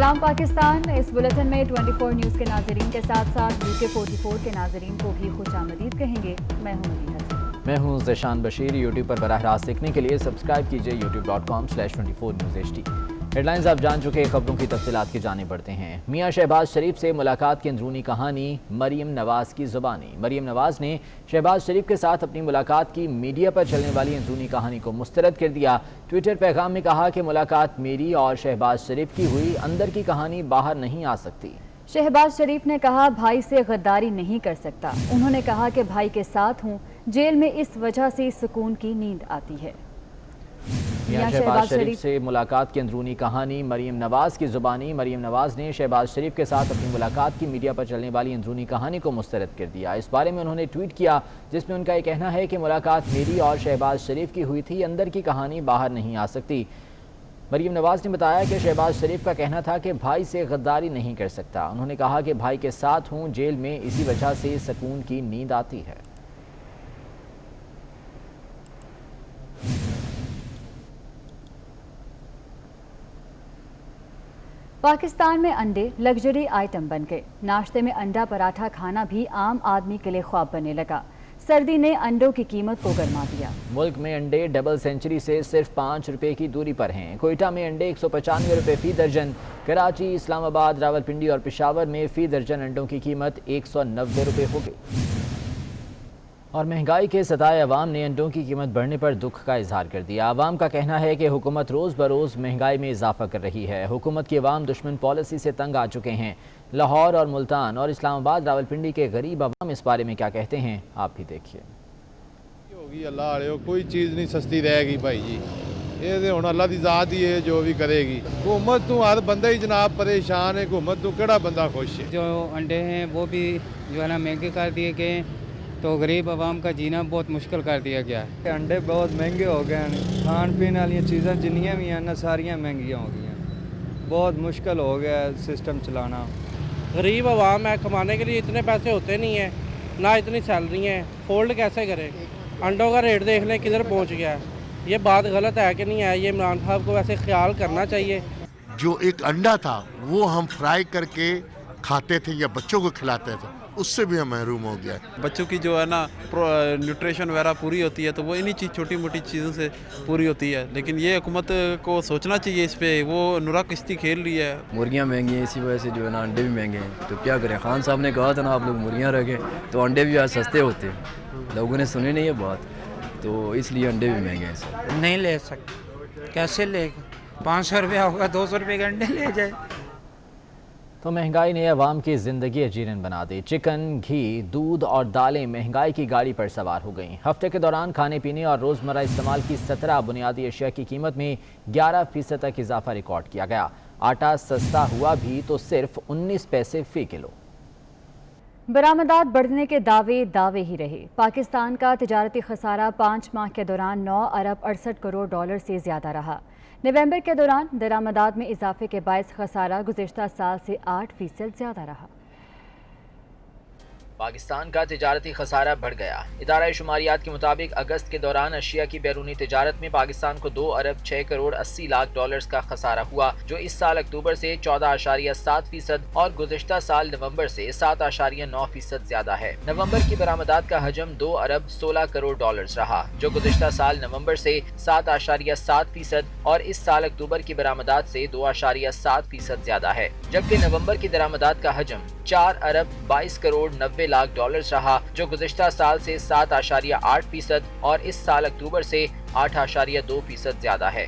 सलाम पाकिस्तान। इस बुलेटिन में 24 न्यूज़ के नाजरीन के साथ साथ UK 44 के नाजरीन को भी खुशामदीद कहेंगे। मैं हूं मनीष हसन। मैं हूं ज़ेशान बशीर। यूट्यूब पर बराह रास्त देखने के लिए सब्सक्राइब कीजिए youtube.com/24newshd। हेडलाइंस आप जान चुके, खबरों की तफसीलात की जाने बढ़ते हैं। मियां शहबाज शरीफ से मुलाकात की अंदरूनी कहानी, मरीम नवाज़ की ज़ुबानी। मरीम नवाज़ ने शहबाज शरीफ के साथ अपनी मुलाकात की मीडिया पर चलने वाली अंदरूनी कहानी को मुस्तरद कर दिया। ट्विटर पैगाम में कहा कि मुलाकात मेरी और शहबाज शरीफ की हुई, अंदर की कहानी बाहर नहीं आ सकती। शहबाज शरीफ ने कहा भाई से गद्दारी नहीं कर सकता। उन्होंने कहा कि भाई के साथ हूँ, जेल में इस वजह से सुकून की नींद आती है। मियां शहबाज शरीफ से मुलाकात की अंदरूनी कहानी, मरीम नवाज़ की ज़ुबानी। मरीम नवाज़ ने शहबाज शरीफ के साथ अपनी मुलाकात की मीडिया पर चलने वाली अंदरूनी कहानी को मुस्तरद कर दिया। इस बारे में उन्होंने ट्वीट किया, जिसमें उनका ये कहना है कि मुलाकात मेरी और शहबाज शरीफ की हुई थी, अंदर की कहानी बाहर नहीं आ सकती। मरीम नवाज़ ने बताया कि शहबाज शरीफ का कहना था कि भाई से गद्दारी नहीं कर सकता। उन्होंने कहा कि भाई के साथ हूँ, जेल में इसी वजह से सुकून की नींद आती है। पाकिस्तान में अंडे लग्जरी आइटम बन गए। नाश्ते में अंडा पराठा खाना भी आम आदमी के लिए ख्वाब बनने लगा। सर्दी ने अंडों की कीमत को गरमा दिया। मुल्क में अंडे डबल सेंचुरी से सिर्फ 5 रुपए की दूरी पर हैं। कोयटा में अंडे 195 रुपए फी दर्जन। कराची, इस्लामाबाद, रावलपिंडी और पेशावर में फी दर्जन अंडों की कीमत 190 रुपए हो गई। और महंगाई के सताए अवाम ने अंडों की कीमत बढ़ने पर दुख का इजहार कर दिया। अवाम का कहना है कि हुकूमत रोज़ बरोज़ महंगाई में इजाफा कर रही है। हुकूमत की अवाम दुश्मन पॉलिसी से तंग आ चुके हैं। लाहौर और मुल्तान और इस्लामाबाद, रावलपिंडी के गरीब अवाम इस बारे में क्या कहते हैं, आप भी देखिए। होगी अल्लाह आड़े, कोई चीज़ नहीं सस्ती रहेगी भाई जी। ये हुण अल्लाह दी ज़ात ही है जो भी करेगी। हुकूमत तो हर बंदा ही जनाब परेशान है। हुकूमत तो केड़ा बंदा खुश है। जो अंडे हैं वो भी जो है ना महंगे कर दिए गए, तो गरीब आवाम का जीना बहुत मुश्किल कर दिया गया है। अंडे बहुत महंगे हो गए हैं। खान पीन वाली चीज़ें जिन्नियां भी हैं ना सारियां महंगियां हो गई हैं। बहुत मुश्किल हो गया है सिस्टम चलाना। गरीब आवाम है, कमाने के लिए इतने पैसे होते नहीं हैं, ना इतनी सैलरी है, फोल्ड कैसे करें। अंडों का रेट देख लें किधर पहुंच गया है। ये बात गलत है कि नहीं है, ये इमरान साहब को वैसे ख्याल करना चाहिए। जो एक अंडा था वो हम फ्राई करके खाते थे या बच्चों को खिलाते थे, उससे भी हम महरूम हो गया। बच्चों की जो है ना न्यूट्रिशन वगैरह पूरी होती है, तो वो इन्हीं छोटी मोटी चीज़ों से पूरी होती है। लेकिन ये हुकूमत को सोचना चाहिए इस पे। वो नुरा किश्ती खेल रही है। मुर्गियाँ महंगी हैं, इसी वजह से जो है ना अंडे भी महंगे हैं। तो क्या करें, खान साहब ने कहा था ना आप लोग मुर्गियाँ रखें, तो अंडे भी आज सस्ते होते हैं। लोगों ने सुनी नहीं है बात, तो इसलिए अंडे भी महंगे हैं। नहीं ले सकते, कैसे लेगा। 500 रुपया होगा, 200 रुपये के अंडे ले जाए। तो महंगाई ने अवाम की ज़िंदगी अजीरन बना दी। चिकन, घी, दूध और दालें महंगाई की गाड़ी पर सवार हो गईं। हफ्ते के दौरान खाने पीने और रोज़मर्रा इस्तेमाल की 17 बुनियादी अशिया की कीमत में 11% तक इजाफा रिकॉर्ड किया गया। आटा सस्ता हुआ भी तो सिर्फ 19 पैसे फ़ी किलो। बरामदात बढ़ने के दावे ही रहे। पाकिस्तान का तिजारती खसारा 5 माह के दौरान 9 अरब 68 करोड़ डॉलर से ज़्यादा रहा। नवंबर के दौरान दरामदात में इजाफे के बायस खसारा गुज़िश्ता साल से 8% ज़्यादा रहा। पाकिस्तान का तिजारती खसारा बढ़ गया। इदारा शुमारियात के मुताबिक अगस्त के दौरान अशिया की बैरूनी तिजारत में पाकिस्तान को 2 अरब 6 करोड़ 80 लाख डॉलर्स का खसारा हुआ, जो इस साल अक्टूबर से 14.7% और गुज़िश्ता साल नवंबर से 7.9% ज्यादा है। नवंबर की बरामदात का हजम 2 अरब 16 करोड़ डॉलर्स रहा, जो गुज़िश्ता साल नवंबर से 7.7% और इस साल अक्टूबर की बरामदात से 2.7% ज्यादा है। जबकि नवंबर की दरामदात का हजम 4 अरब 22 करोड़ 90 लाख डॉलर्स रहा, जो गुज़िश्ता साल से 7.8% और इस साल अक्टूबर से 8.2% ज्यादा है।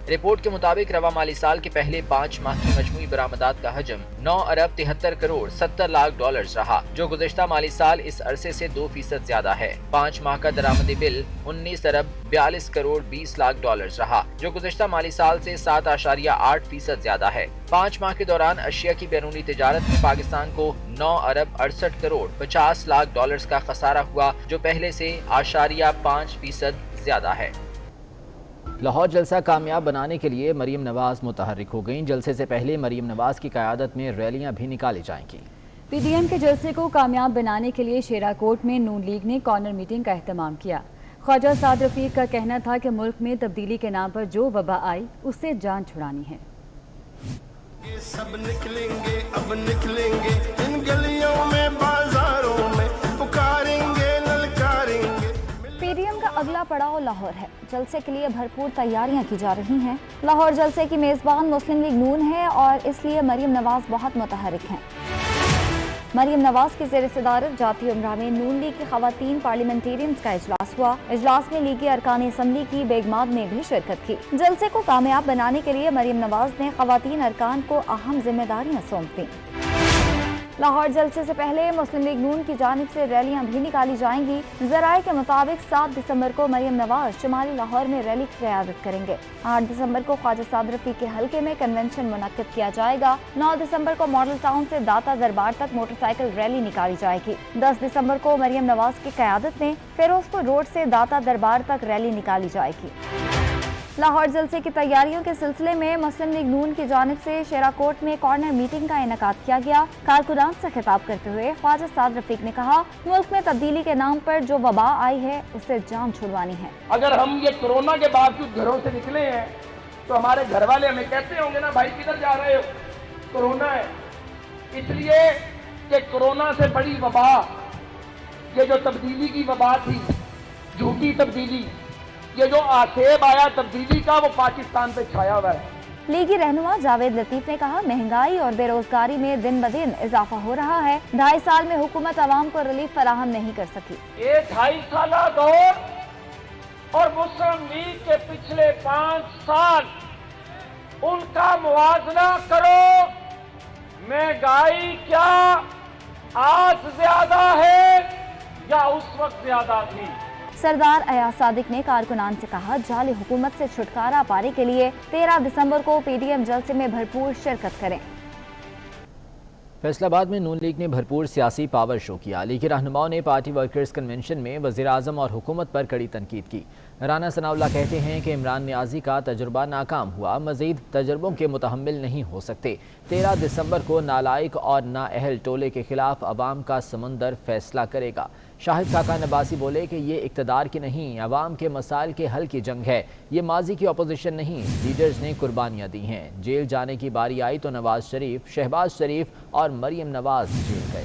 रिपोर्ट के मुताबिक रवा माली साल के पहले 5 माह की मजमूई बरामदात का हजम 9 अरब 73 करोड़ 70 लाख डॉलर्स रहा, जो गुज़िश्ता माली साल इस अरसे से 2% ज्यादा है। 5 माह का दरामदी बिल 19 अरब 42 करोड़ 20 लाख डॉलर्स रहा, जो गुज़िश्ता माली साल से 7.8% ज्यादा है। 5 माह के दौरान अशिया की बैरूनी तिजारत में पाकिस्तान को 9 अरब 68 करोड़ 50 लाख डॉलर्स का खसारा हुआ, जो पहले से 8.5% ज्यादा है। लाहौर जलसा कामयाब बनाने के लिए मरीम नवाज़ मुतहर्रिक हो गईं। जलसे से पहले मरीम नवाज़ की क़यादत में रैलियां भी निकाली जाएंगी। PDM के जलसे को कामयाब बनाने के लिए शेराकोट में नून लीग ने कॉर्नर मीटिंग का एहतमाम किया। ख्वाजा साद रफीक का कहना था कि मुल्क में तब्दीली के नाम पर जो वबा आई उससे जान छुड़ानी है। ये सब निकलेंगे, अब निकलेंगे इन गलियों में, बाजारों में, पुकारेंगे, ललकारेंगे। पीडीएम का अगला पड़ाव लाहौर है। जलसे के लिए भरपूर तैयारियां की जा रही हैं। लाहौर जलसे की मेजबान मुस्लिम लीग नून है और इसलिए मरीम नवाज बहुत मुतहरिक हैं। मरीम नवाज की ज़ेर सदारत जाती उमरा में नून लीग की खवातीन पार्लियामेंटेरियंस का इजलास हुआ। इजलास में लीगी अरकान असम्बली की बेगमाद ने भी शिरकत की। जलसे को कामयाब बनाने के लिए मरीम नवाज ने खवातीन अरकान को अहम जिम्मेदारियां सौंप दी। लाहौर जलसे से पहले मुस्लिम लीग नून की जानिब से रैलियां भी निकाली जाएंगी। ज़राए के मुताबिक 7 दिसंबर को मरीम नवाज शुमाली लाहौर में रैली की क़यादत करेंगे। 8 दिसंबर को ख्वाजा साद रफीक के हल्के में कन्वेंशन मुनक्किद किया जाएगा। 9 दिसंबर को मॉडल टाउन से दाता दरबार तक मोटरसाइकिल रैली निकाली जाएगी। 10 दिसंबर को मरीम नवाज की क़यादत में फिरोजपुर रोड से दाता दरबार तक रैली निकाली जाएगी। लाहौर जलसे की तैयारियों के सिलसिले में मुस्लिम लीग नून की जानिब से शेराकोट में कॉर्नर मीटिंग का इनेकाद किया गया। कारकुनान से खिताब करते हुए ख्वाजा साद रफीक ने कहा, मुल्क में तब्दीली के नाम पर जो वबा आई है उससे जान छुड़वानी है। अगर हम ये कोरोना के बावजूद घरों से निकले हैं तो हमारे घर वाले हमें कहते होंगे ना, भाई किधर जा रहे हो, कोरोना है। इसलिए कि कोरोना से बड़ी वबा ये जो तब्दीली की वबा थी, झूठी तब्दीली, ये जो आसेब आया तब्दीली का, वो पाकिस्तान पे छाया हुआ है। लीगी रहनुमा जावेद लतीफ ने कहा, महंगाई और बेरोजगारी में दिन ब दिन इजाफा हो रहा है। 2.5 साल में हुकूमत आवाम को रिलीफ फराहम नहीं कर सकी। ये 2.5 साल दौर और मुस्लिम लीग के पिछले 5 साल, उनका मुआवजा करो। महंगाई क्या आज ज्यादा है या उस वक्त ज्यादा थी? सरदार अयाज सादिक ने कारकुनान से कहा, जाली हुकूमत से छुटकारा पाने के लिए 13 दिसंबर को पीडीएम जलसे में भरपूर शिरकत करें। फैसलाबाद में नून लीग ने भरपूर सियासी पावर शो किया। लीगी रहनुमाओं ने पार्टी वर्कर्स कन्वेंशन में वज़ीर आज़म और हुकूमत पर कड़ी तनकीद की। राना सनाउल्लाह कहते हैं कि इमरान नियाज़ी का तजुर्बा नाकाम हुआ, मज़ीद तजुर्बों के मुतहम्मिल नहीं हो सकते। 13 दिसंबर को नालायक और नाअहल टोले के खिलाफ अवाम का समंदर फैसला करेगा। शाहिद खाका नबासी बोले कि ये इक़्तिदार की नहीं, अवाम के मसाइल के हल की जंग है। ये माजी की अपोजिशन नहीं, लीडर्स ने कुर्बानियाँ दी हैं। जेल जाने की बारी आई तो नवाज शरीफ, शहबाज शरीफ और मरीम नवाज जेल गए।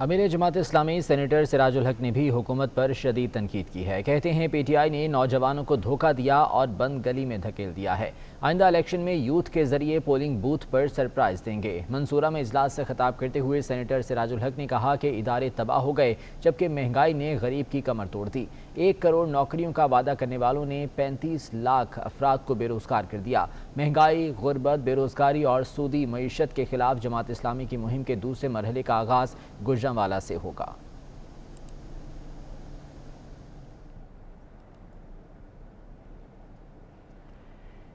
अमीर जमात इस्लामी सेनेटर सिराजुल हक ने भी हुकूमत पर शदीद तनकीद की है। कहते हैं पीटीआई ने नौजवानों को धोखा दिया और बंद गली में धकेल दिया है। आइंदा इलेक्शन में यूथ के जरिए पोलिंग बूथ पर सरप्राइज देंगे। मंसूरा में इजलास से खिताब करते हुए सेनेटर सिराजुल हक ने कहा कि इदारे तबाह हो गए जबकि महंगाई ने गरीब की कमर तोड़ दी। 1 करोड़ नौकरियों का वादा करने वालों ने 35 लाख अफराद को बेरोजगार कर दिया। महंगाई, गुर्बत, बेरोजगारी और सूदी मईशत के खिलाफ जमात इस्लामी की मुहिम के दूसरे मरहले का आगाज गुजरांवाला से होगा।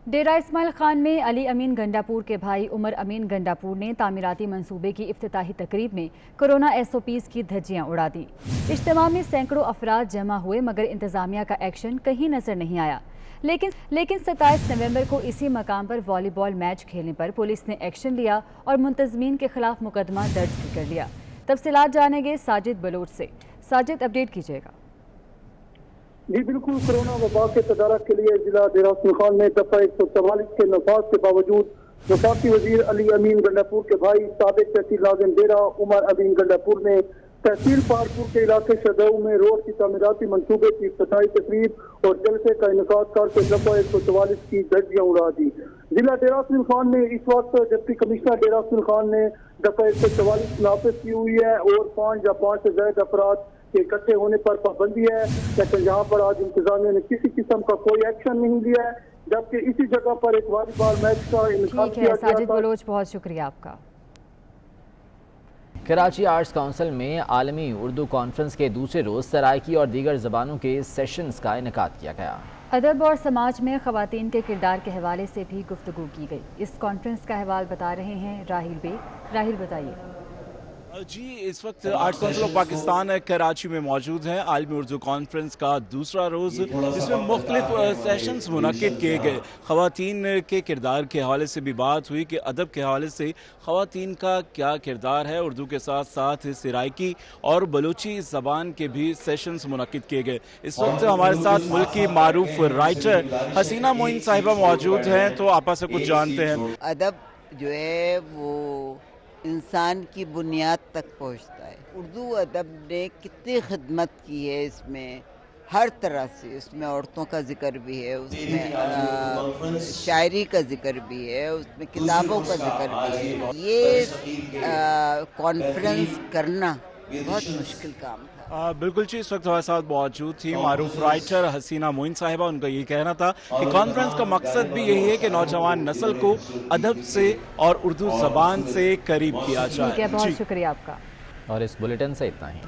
डेरा इस्माइल खान में अली अमीन गंडापुर के भाई उमर अमीन गंडापुर ने तामीराती मंसूबे की इफ्तिताही तकरीब में कोरोना SOPs की धज्जियां उड़ा दी। इज्तिमा में सैकड़ों अफराद जमा हुए मगर इंतजामिया का एक्शन कहीं नजर नहीं आया। लेकिन 27 नवंबर को इसी मकाम पर वॉलीबॉल मैच खेलने पर पुलिस ने एक्शन लिया और मुंतजमीन के खिलाफ मुकदमा दर्ज भी कर लिया। तफसीलात जानेंगे साजिद बलोच से। साजिद, अपडेट कीजिएगा। जी बिल्कुल, कोरोना वबा के तदारक के लिए जिला डेरा इस्माइल खान में दफा 144 के नफाज के बावजूद वफाकी वजीर अली अमीन गंडापुर के भाई साबिक तहसील नाज़िम डेरा उमर अमीन गंडापुर ने तहसील पारपुर के इलाके शदऊ में रोड की तामीराती मंसूबे की इफ्तिताही तकरीब और जलसे का इनेकाद करके दफा 144 की धज्जियां उड़ा दी। जिला डेरा इस्माइल खान में इस वक्त डिप्टी कमिश्नर डेरा इस्माइल खान ने दफा 144 नाफिज की हुई है और 5 या 5 से ज्यादा अफराद के इकट्ठे होने पर पाबंदी है। लेकिन यहाँ पर आज इंतजामिया ने किसी किस्म का कोई एक्शन नहीं लिया है, जबकि इसी जगह पर एक वॉलीबॉल मैच का इनेकाद किया गया। साजिद बलोच, बहुत शुक्रिया आपका। कराची आर्ट्स काउंसिल में आलमी उर्दू कॉन्फ्रेंस के दूसरे रोज सराइकी और दीगर ज़बानों के सेशंस का इनेकाद किया गया। अदब और समाज में ख़वातीन के किरदार के हवाले से भी गुफ्तगू की गई। इस कॉन्फ्रेंस का अहवाल बता रहे हैं राहिल बेग। राहिल, बताइए। जी, इस वक्त art council of Pakistan Karachi में मौजूद हैं। आलमी उर्दू कॉन्फ्रेंस का दूसरा रोज़, इसमें मुख्तलिफ सेशंस मुनक़िद किए गए। ख़वातीन के किरदार के हवाले से भी बात हुई कि अदब के हवाले से ख़वातीन का क्या किरदार है। उर्दू के साथ साथ सिराइकी और बलूची ज़बान के भी सेशंस मुनक़िद किए गए। इस वक्त हमारे साथ मुल्क की मारूफ राइटर हसीना मोइन साहिबा मौजूद हैं, तो आपा से कुछ जानते हैं। अदब जो है वो इंसान की बुनियाद तक पहुंचता है। उर्दू अदब ने कितनी खिदमत की है इसमें, हर तरह से। उसमें औरतों का जिक्र भी है, उसमें शायरी का जिक्र भी है, उसमें किताबों का जिक्र भी है। ये कॉन्फ्रेंस करना बहुत मुश्किल काम था। बिल्कुल जी, इस वक्त हमारे साथ मौजूद थी मारूफ राइटर हसीना मोइन साहिबा। उनका ये कहना था कि कॉन्फ्रेंस का मकसद भी यही है कि नौजवान नस्ल को अदब से और उर्दू ज़बान से करीब किया जाए। बहुत शुक्रिया आपका। और इस बुलेटिन से इतना ही।